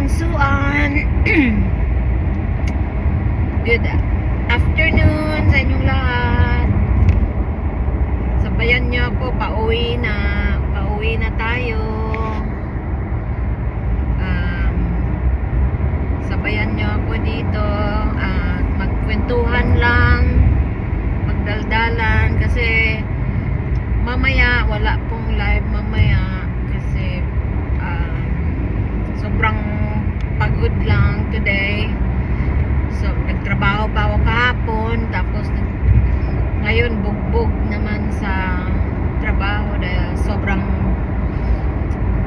kapunsuan. Good afternoon sa inyong lahat. Sabayan niyo ako, pauwi na tayo. Sabayan niyo ako dito at magkwentuhan lang, magdaldalan kasi mamaya wala pong live mamaya kasi sobrang pagod lang today. So nagtrabaho pa ako kahapon, tapos ngayon bugbog naman sa trabaho dahil sobrang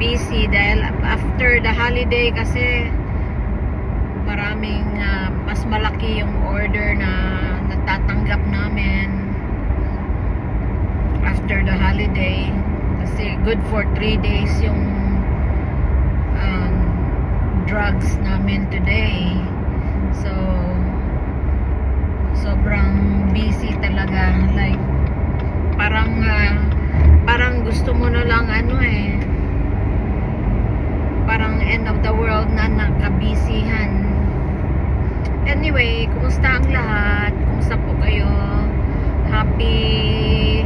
busy dahil after the holiday kasi maraming mas malaki yung order na natatanggap namin after the holiday kasi good for 3 days yung drugs namin today. So sobrang busy talaga, like parang gusto mo na lang parang end of the world na nakabisihan. Anyway, kumusta ang lahat? Kumusta po kayo? Happy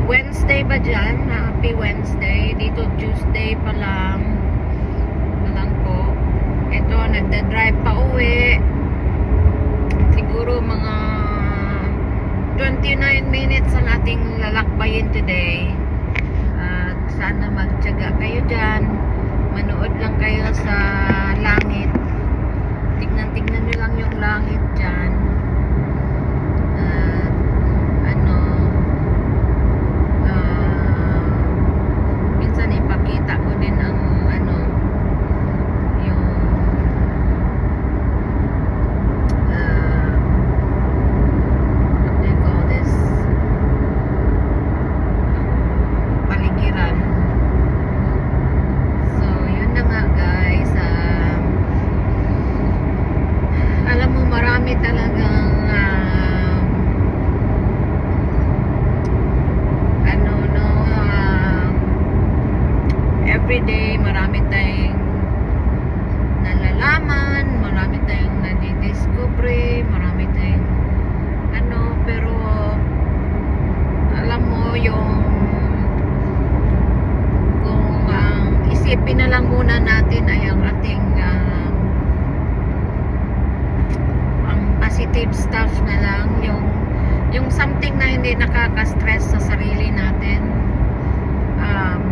Wednesday ba dyan? Happy Wednesday. Dito Tuesday pa lang po. Ito, nagda-drive pa uwi. Siguro mga 29 minutes ang ating lalakbayin today. At sana magtiyaga kayo dyan. Manood lang kayo sa langit. Tignan nyo lang yung langit dyan. Minsan ipakita ko din ang yung what do you call this, paligiran. So yun na nga guys, alam mo marami talagang everyday marami tayong nalalaman, marami tayong nadidiscover, marami tayong pero alam mo yung kung isipin na lang muna natin ay ang ating ang positive stuff na lang, yung something na hindi nakaka-stress sa sarili natin.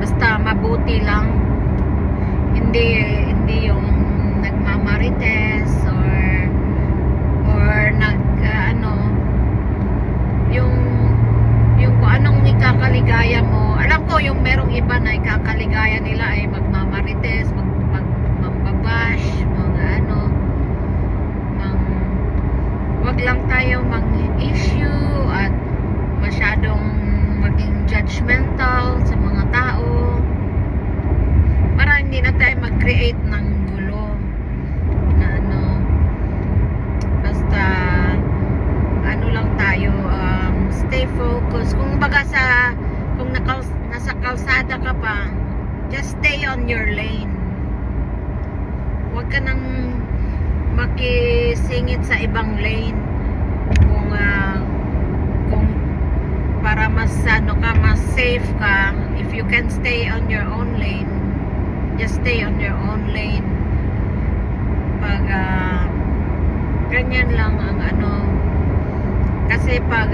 Basta mabuti lang, hindi yung nagmamarites or yung kung anong ikakaligaya mo. Alam ko yung merong iba na ikakaligaya nila ay magmamarites, magbabash, wag lang tayo mag-issue at masyadong maging judgmental sa mga tao para hindi na tayo mag-create ng gulo na basta lang tayo, stay focused. Kung nasa kalsada ka pa, just stay on your lane. Huwag ka nang makisingit sa ibang lane kung para mas mas safe ka. If you can stay on your own lane, just stay on your own lane. Pag ganyan lang ang kasi pag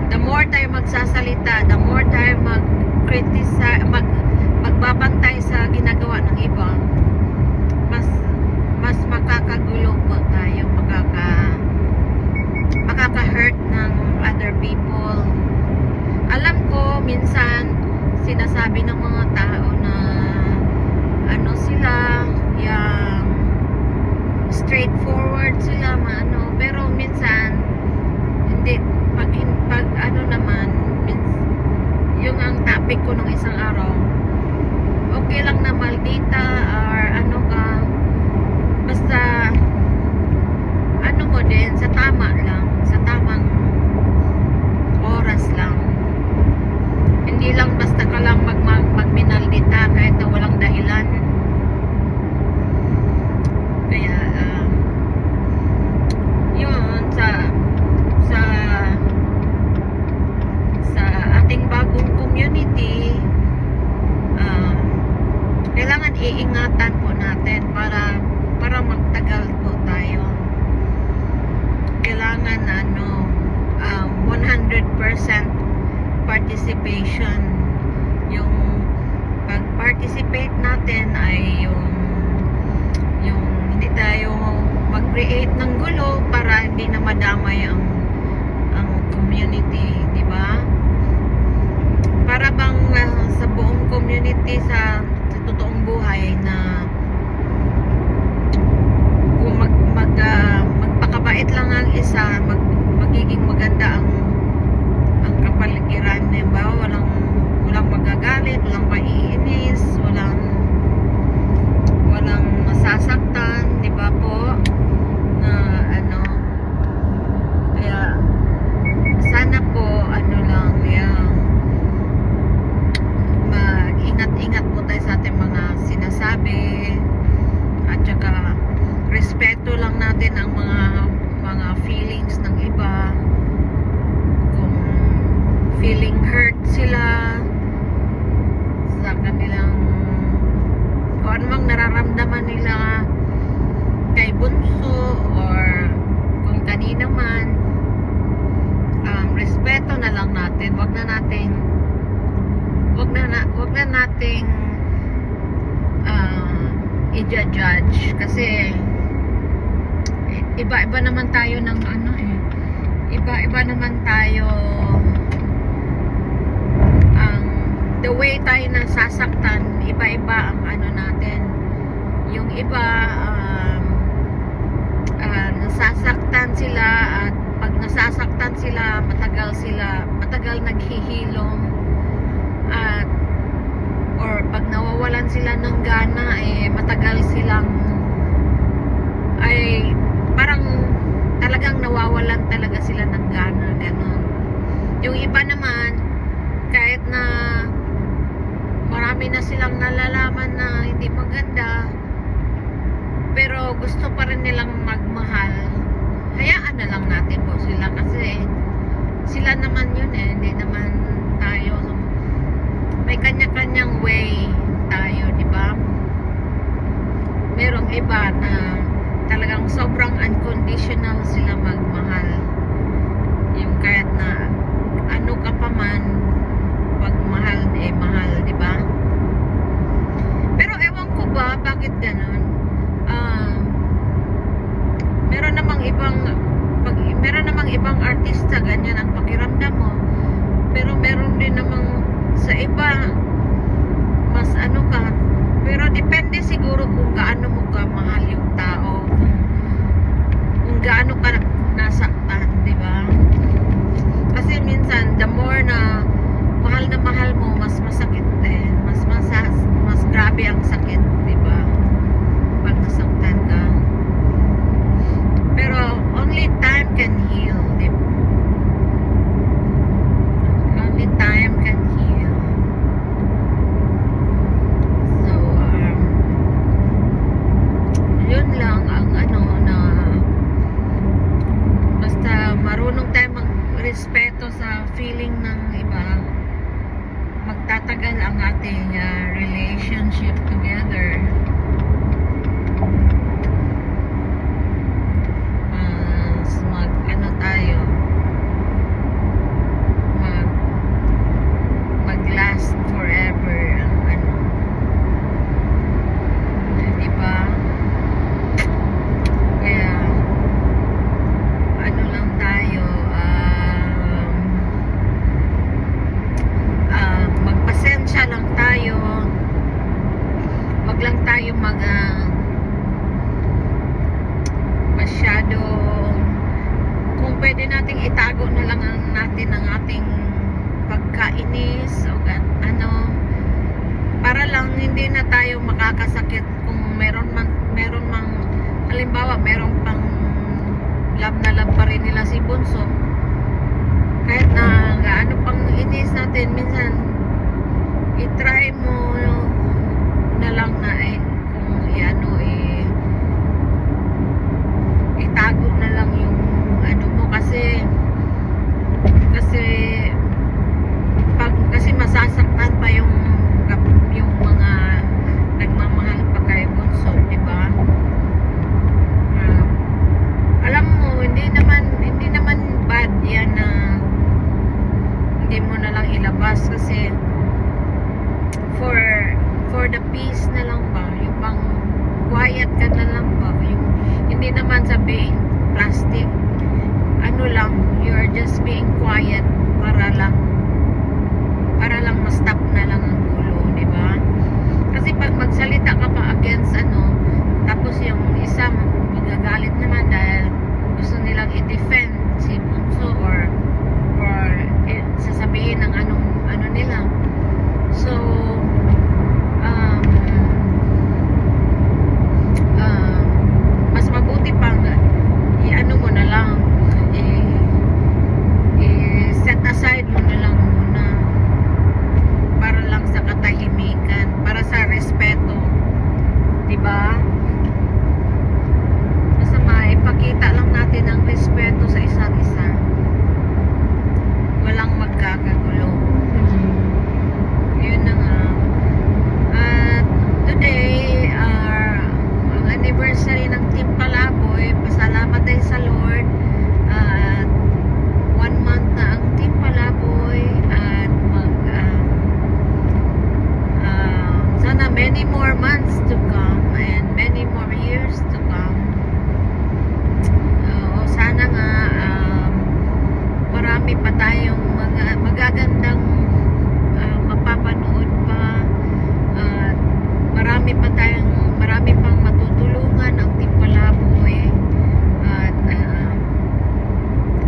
the more tayo magsasalita, the more tayo mag-criticize, magbabantay sa ginagawa ng iba, mas makakagulo po tayo, makaka-hurt ng other people. Alam ko minsan sinasabi ng mga tao na sila yung straightforward sila pero minsan hindi, pag naman yung ang topic ko nung isang araw, okay lang na maldita or ka, basta mo din sa tama lang, sa tamang oras lang. Hindi lang basta ka lang magminaldita kahit na walang participation. Yung pag-participate natin ay yung hindi tayo mag-create ng gulo para hindi na madamay ang community, di ba? Para bang sa buong community sa totoong buhay na kung magpakabait lang ang isa, magiging maganda ang kapaligiran, di ba? Walang magagalit, walang maiinis, walang masasaktan, di ba po? Na kaya sana po lang mag-ingat-ingat po tayo sa ating mga sinasabi, at saka respeto lang natin ang mga feelings ng iba. Kung feeling hurt sila sa kanilang kung ano mang nararamdaman nila kay bunso or kung kanina man, respeto na lang natin. Wag na nating i-judge kasi iba-iba naman tayo ng iba-iba naman tayo the way tayo nasasaktan, iba-iba ang natin. Yung iba nasasaktan sila, at pag nasasaktan sila, matagal naghihilom, at or pag nawawalan sila ng gana, matagal silang parang talagang nawawalan talaga sila ng gana, ganun. Yung iba naman, kahit na marami na silang nalalaman na hindi maganda, pero gusto pa rin nilang magmahal, hayaan na lang natin po sila kasi sila naman yun, hindi naman tayo. May kanya-kanyang way tayo, di ba? Merong iba na talagang sobrang unconditional sila magmahal, yung kahit na ano ka pa man, pag mahal mahal, di ba? Pero ewan ko ba bakit ganun. Meron namang ibang artista ganyan ang pakiramdam mo, pero meron din namang sa iba mas ka, pero depende siguro kung gaano mo ka mahal yung tao, kung gaano ka nasaktan, di ba? Kasi minsan the more na mahal mo, mas masakit din, mas grabe ang sakit, di ba? Pag nasaktan ka. Pero only time can heal, di ba? Only time can heal. So yun lang ang na basta marunong tayo magrespeto sa feeling ng iba, magtatagal ang ating relationship together. Tayo mag-last forever ang di ba? Kaya lang tayo, magpasensya lang tayo, wag lang tayo masyado. Kung pwede nating itago na lang natin ang ating pagkainis o para lang hindi na tayo makakasakit. Kung meron mang halimbawa meron pang love na love pa rin nila si bunso, kahit na gaano pang inis natin, minsan i-try mo na lang na kung itago na lang yung mo, kasi masasaktan pa yung mga nagmamahal pa kay bunso, di ba? Alam mo, hindi naman bad yan na ilabas kasi for the peace na lang ba, yung bang quiet ka na lang ba, yung hindi naman sabihin plastic, ano lang, you are just being quiet para lang ma-stop na lang ang gulo, di ba? Kasi pag magsalita ka pa against tapos yung isa magagalit naman dahil gusto nilang i-defend si Bunso or sasabihin ng ano nila. So mas mabuti pang i-ano mo na lang, set aside mo na lang muna para lang sa katahimikan, para sa respeto, di ba? Basta maipakita lang natin ang respeto sa isa't isa, walang magkakagulo. Yun na nga. At today ang anniversary ng Team Palaboy. Pasalamat tayo sa Lord at 1 month na ang Team Palaboy at sana many more months to come and many more years to come. Sana nga marami pa tayong magagandang mapapanood pa at marami pang matutulungan ang Team Palaboy at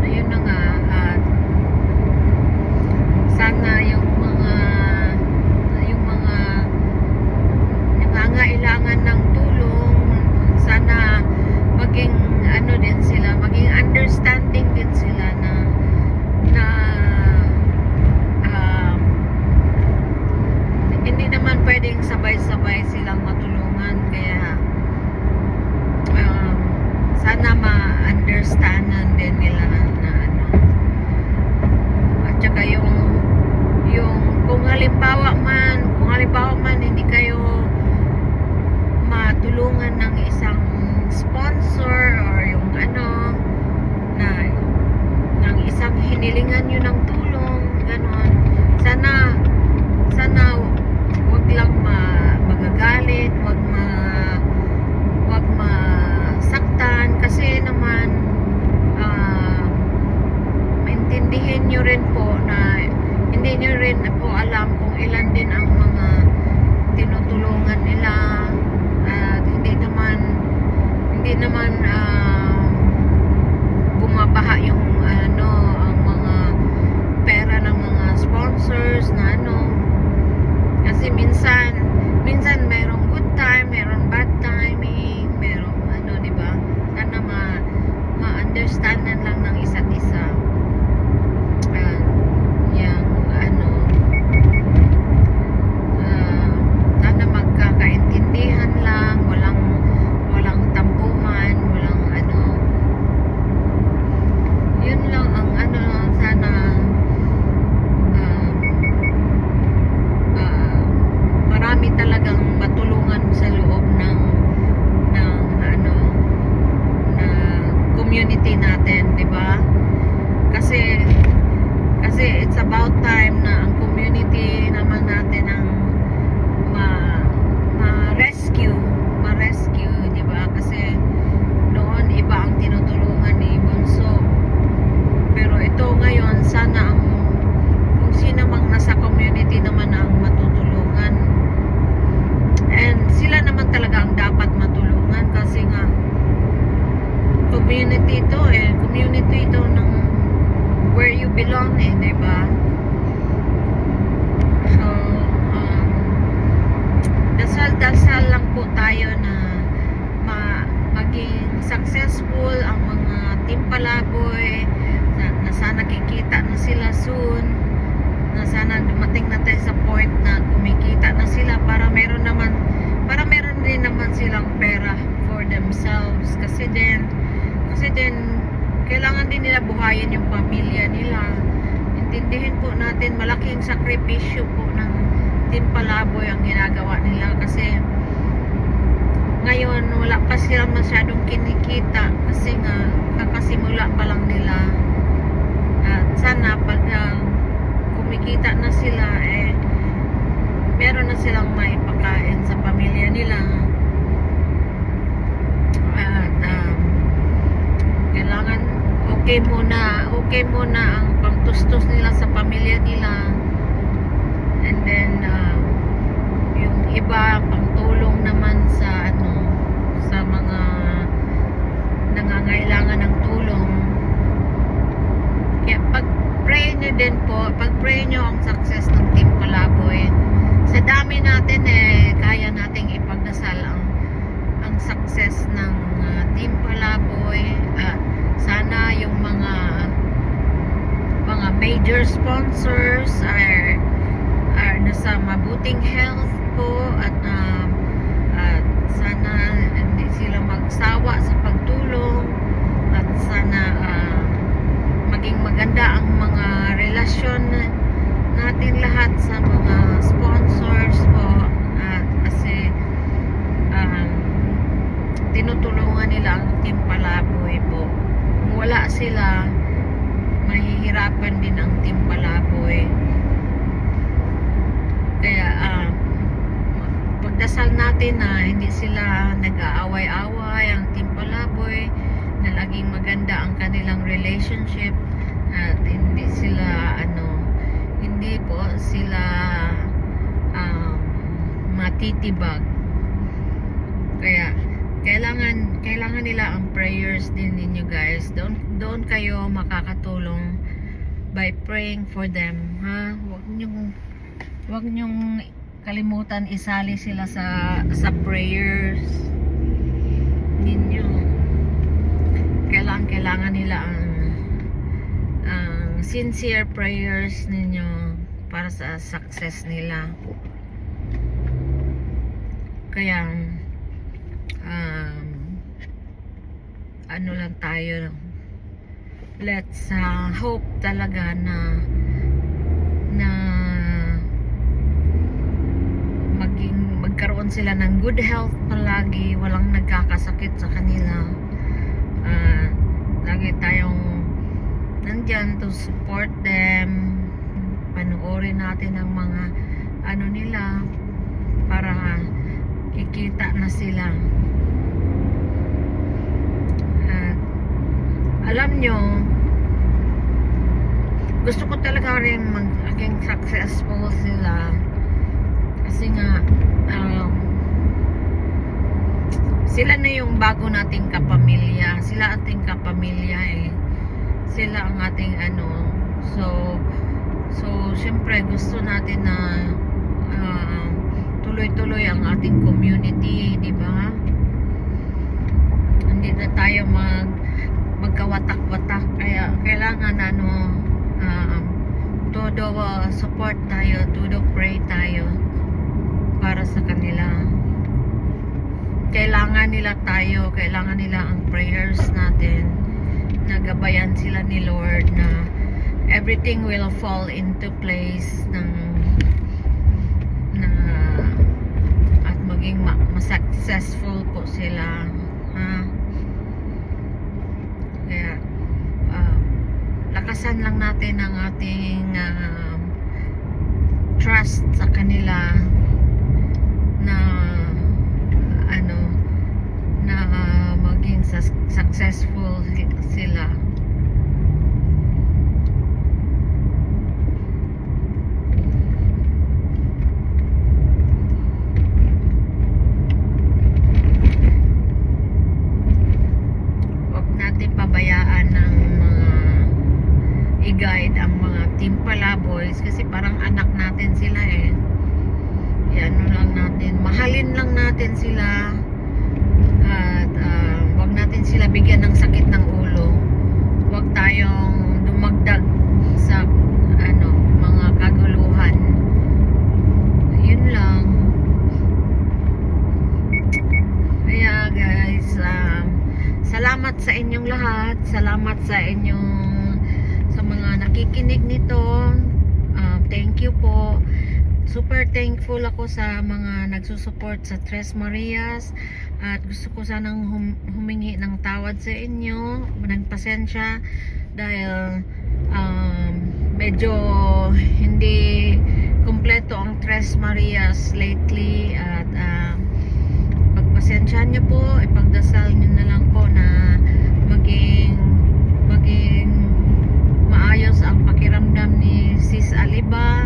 ayun na nga, at sana yung mga nangangailangan ng tulong, sana maging din sila, maging understanding din sila na hindi naman pwedeng sabay-sabay silang matulungan, kaya sana ma-understandan din nila na at saka yung kung halimbawa man hindi kayo matulungan ng isang sponsor or yung ng isang hinilingan nyo ng tulong, ganon, sana wag lang magagalit, wag masaktan, kasi naman maintindihin nyo rin po na hindi nyo rin po alam kung ilan din ang mga tinutulungan nila at hindi naman bumabaha yung ang mga pera ng mga sponsors na kasi minsan merong good time, merong bad timing, merong di ba? Sana ma-understandan lang ng isa't isa. Sana magkakaintindihan lang, walang tampuhan, walang yun lang ang sana marami talagang matulungan sa loob ng community natin, di ba? Kasi it's about time na ang community naman natin ang ma-rescue, di ba? Kasi noon iba ang tinutulungan ni Bunso, pero ito ngayon sana kung sino mang nasa community naman ang matutulungan, and sila naman talaga ang dapat matulungan kasi nga community ito ng where you belong, di ba? So dasal lang po tayo na maging successful ang mga Team Palaboy, na sana kikita na sila soon, na sana dumating na tayo sa point na kumikita na sila para meron din naman silang pera for themselves, kasi din kailangan din nila buhayin yung pamilya nila. Intindihin po natin, malaking sakripisyo po ng Team Palaboy ang ginagawa nila, kasi ngayon wala pa sila masyadong kinikita kasi nga kakasimula pa lang nila. At sana pag kumikita na muna ang pangtustos nila sa pamilya nila. And then yung iba pangtulong naman sa sa mga nangangailangan ng tulong. Kaya pag-pray nyo din po, pag-pray nyo ang success ng Team Palaboy. Sa dami natin kaya nating ipagdasal ang success ng Team Palaboy. Sana yung mga major sponsors are nasa mabuting health po, at sana hindi sila magsawa sa pagtulong, at sana maging maganda ang mga relasyon natin lahat sa mga sponsors po, kasi tinutulungan nila ang Team Palaboy po. Kung wala sila, mahihirapan din ang Team Palaboy. Kaya pagdasal natin na hindi sila nag-aaway-away ang Team Palaboy, na laging maganda ang kanilang relationship, at hindi sila hindi po sila matitibag. Kaya kailangan nila ang prayers din ninyo, guys. Doon kayo makakatulong by praying for them, ha? Huwag nyong kalimutan isali sila sa prayers ninyo. Kailangan nila ang sincere prayers ninyo para sa success nila. Kaya lang tayo, let's hope talaga na magkaroon sila ng good health palagi, walang nagkakasakit sa kanila. Lagi tayong nandyan to support them, panoorin natin ang mga nila para kikita na sila. Alam nyo, gusto ko talaga rin maging successful sila, kasi nga sila na yung bago nating kapamilya, sila ating kapamilya sila ang ating so syempre gusto natin na tuloy-tuloy ang ating community, di ba? Hindi na tayo magkawatak-watak, kaya kailangan todo support tayo, todo pray tayo para sa kanila. Kailangan nila tayo, kailangan nila ang prayers natin, nagabayan sila ni Lord na everything will fall into place at maging successful po sila, ha? Kaya lakasan lang natin ang ating trust sa kanila, na maging successful sila. Huwag natin pabayaan ng i-guide ang mga Team Palaboys, kasi parang anak natin sila lang natin, mahalin lang natin sila, at wag natin sila bigyan ng sakit ng ulo. Wag tayong dumagdag sa mga kaguluhan. Yun lang. Kaya guys, salamat sa inyong lahat, salamat sa mga nakikinig nito. Thank you po. Super thankful ako sa mga nagsusupport sa Tres Marias, at gusto ko sanang humingi ng tawad sa inyo, ng pasensya, dahil medyo hindi kumpleto ang Tres Marias lately, at pagpasensyahan nyo po, ipagdasal nyo na lang po na maging maayos ang pakiramdam ni Sis Aliba,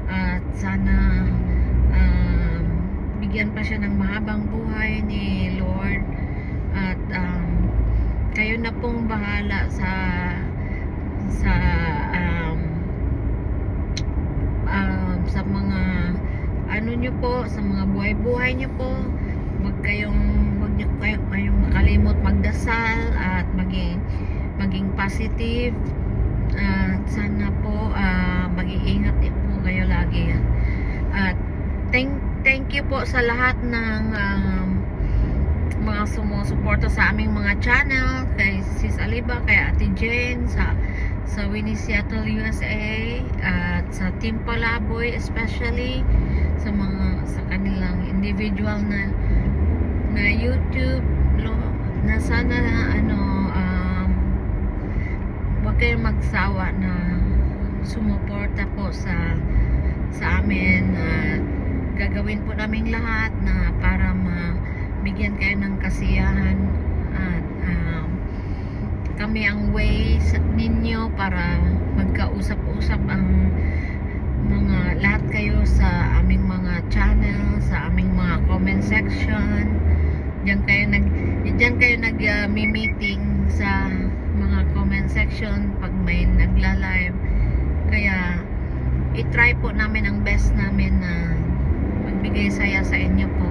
at sana bigyan pa siya ng mahabang buhay ni Lord, at kayo na pong bahala sa sa mga ano nyo po, sa mga buhay-buhay nyo po. Huwag nyo kayong makalimot magdasal at maging positive, at sana po mag-iingat din po kayo lagi. At thank you po sa lahat ng mga sumusuporta sa aming mga channel, kay Sis Aliba, kay Ate Jane, sa Winnie Seattle, USA, at sa Team Palaboy, especially sa kanilang individual na YouTube, na sana huwag kayong magsawa na sumuporta po sa amin, at gagawin po namin lahat na para mabigyan kayo ng kasiyahan, at kami ang ways ninyo para magkausap-usap ang mga lahat kayo sa aming mga channel, sa aming mga comment section. Diyan kayo nag-meeting sa mga comment section pag may nagla-live. Kaya i-try po namin ang best namin na magbigay saya sa inyo po.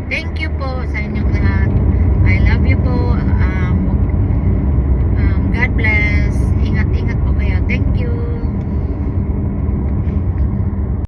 Thank you po sa inyong lahat. I love you po.